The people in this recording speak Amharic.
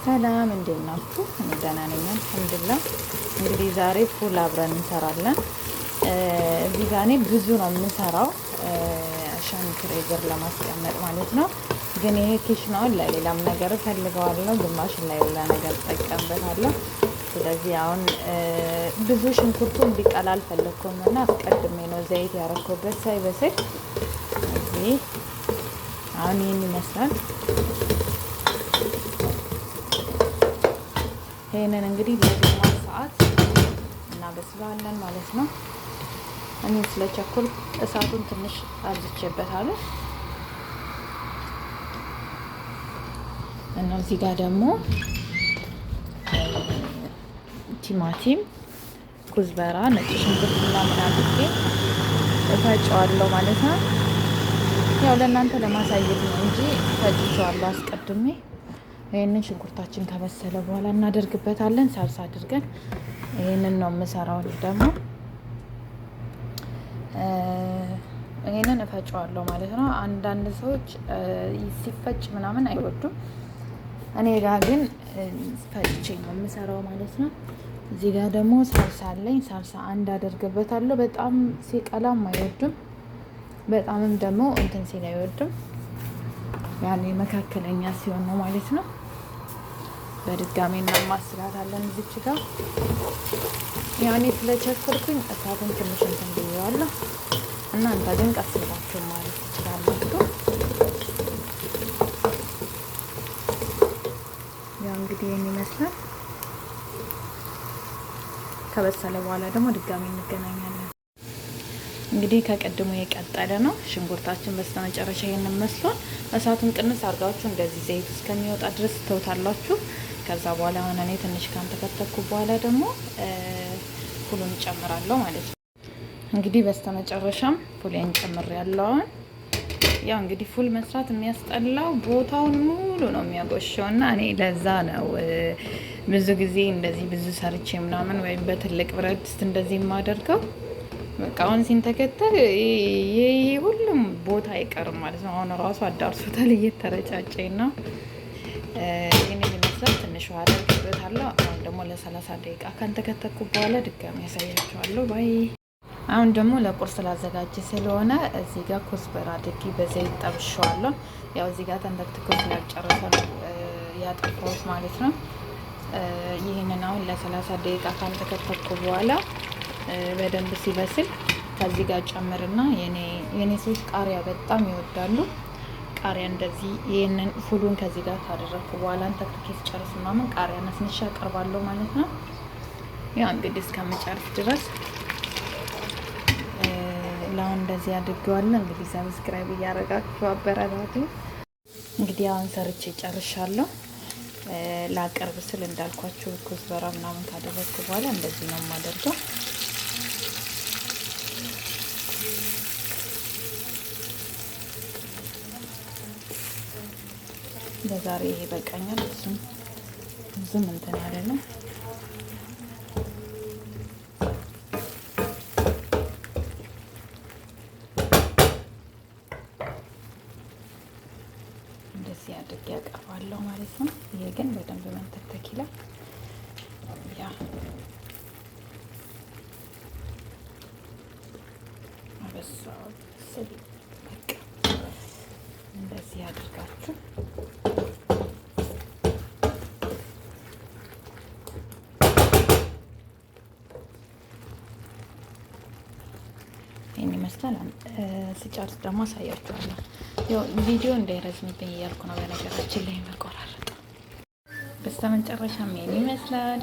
ሰላም እንዴት ናችሁ? እኔ ደህና ነኝ አልሐምዱሊላህ። እንግዲህ ዛሬ ፉል አብረን እንሰራለን። እዚህ ጋር እኔ ብዙ ነው የምንሰራው አሻን ፍሬዘር ለማስቀመጥ ማለት ነው። ግን ይሄ ኪሽ ነው፣ ለሌላም ነገር እፈልገዋለሁ፣ ግማሽ ለሌላ ነገር እጠቀምበታለሁ። ስለዚህ አሁን ብዙ ሽንኩርቱ እንዲቀላ አልፈለኩም እና አስቀድሜ ነው ዘይት ያረኩበት ሳይበስል። እዚህ አሁን ይህን ይመስላል። ይሄንን እንግዲህ ለግማሽ ሰዓት እናበስለዋለን ማለት ነው። እኔ ስለቸኮል እሳቱን ትንሽ አብዝቼበታለሁ እና እዚህ ጋር ደግሞ ቲማቲም፣ ኩዝበራ፣ ነጭ ሽንኩርት ምናምን አድርጌ እፈጨዋለሁ ማለት ነው። ያው ለእናንተ ለማሳየት ነው እንጂ ፈጭቼዋለሁ አስቀድሜ። ይሄንን ሽንኩርታችን ከበሰለ በኋላ እናደርግበታለን ሳልሳ አድርገን። ይሄንን ነው የምሰራው። ደግሞ ይሄንን እፈጨዋለሁ ማለት ነው። አንዳንድ ሰዎች ሲፈጭ ምናምን አይወዱም። እኔ ጋር ግን ፈጭቼ ነው የምሰራው ማለት ነው። እዚህ ጋር ደግሞ ሳልሳ አለኝ። ሳልሳ አንድ አደርግበታለሁ። በጣም ሲቀላም አይወዱም፣ በጣምም ደግሞ እንትን ሲል አይወዱም። ያኔ መካከለኛ ሲሆን ነው ማለት ነው። በድጋሚ እናማስላታለን እዚች ጋር። ያኔ ስለቸኮልኩኝ እሳቱን ትንሽ እንትን ብዬዋለሁ። እናንተ ግን ቀስ ብላችሁ ማለት ትችላላችሁ። ያው እንግዲህ ይሄን ይመስላል። ከበሰለ በኋላ ደግሞ ድጋሚ እንገናኛለን። እንግዲህ ከቀድሞ የቀጠለ ነው። ሽንኩርታችን በስተመጨረሻ ይሄንን መስሏል። እሳቱን ቅንስ አድርጋችሁ እንደዚህ ዘይት እስከሚወጣ ድረስ ተውታላችሁ። ከዛ በኋላ አሁን እኔ ትንሽ ካንተከተኩ በኋላ ደግሞ ፉሉን ጨምራለሁ ማለት ነው። እንግዲህ በስተመጨረሻም ፉሌን ጨምሬያለሁ። ያው እንግዲህ ፉል መስራት የሚያስጠላው ቦታውን ሙሉ ነው የሚያጎሸው እና እኔ ለዛ ነው ብዙ ጊዜ እንደዚህ ብዙ ሰርቼ ምናምን ወይም በትልቅ ብረት ድስት እንደዚህ የማደርገው። በቃ አሁን ሲንተከተል ይሄ ሁሉም ቦታ አይቀርም ማለት ነው። አሁን ራሱ አዳርሶታል እየተረጫጨኝ ነው። ይሄን ይመስላል። ትንሽ ውሃ አደርግበታለሁ። አሁን ደግሞ ለ30 ደቂቃ ካንተከተኩ በኋላ ድጋሚ ያሳያችኋለሁ። ባይ። አሁን ደግሞ ለቁርስ ላዘጋጅ ስለሆነ እዚህ ጋር ኩዝበራ አድርጌ በዘይት ጠብሼዋለሁ። ያው እዚህ ጋር ተንተክትኮ ስላልጨረሰ ያጠፋሁት ማለት ነው። ይህንን አሁን ለ30 ደቂቃ ካንተከተኩ በኋላ በደንብ ሲበስል ከዚህ ጋር ጨምርና የኔ ሰዎች ቃሪያ በጣም ይወዳሉ። ቃሪያ እንደዚህ ይሄንን ፉሉን ከዚህ ጋር ካደረኩ በኋላ ተክተክ ሲጨርስ ምናምን ቃሪያ ነስንሻ አቀርባለሁ ማለት ነው። ያው እንግዲህ እስከምጨርስ ድረስ ለአሁን እንደዚህ አድርገዋለሁ። እንግዲህ ሰብስክራይብ እያደረጋችሁ አበረታቱ። እንግዲህ አሁን ሰርቼ ጨርሻለሁ። ላቀርብ ስል እንዳልኳችሁ ኩዝበራ ምናምን ካደረኩ በኋላ እንደዚህ ነው የማደርገው። ለዛሬ ይሄ በቃኛል። እሱም ብዙም እንትን አይደለም። እንደዚህ አድርጌ ያቀርባለሁ ማለት ነው። ይሄ ግን በደንብ መንተክተክ ይላል። ያ አበሳው ስል በቃ እንደዚህ አድርጋችሁ ይሄን ይመስላል። ስጨርስ ደግሞ አሳያችኋለሁ። ያው ቪዲዮ እንዳይረዝምብኝ እያልኩ ነው በነገራችን ላይ መቆራረጥ። በስተመጨረሻም ይሄን ይመስላል።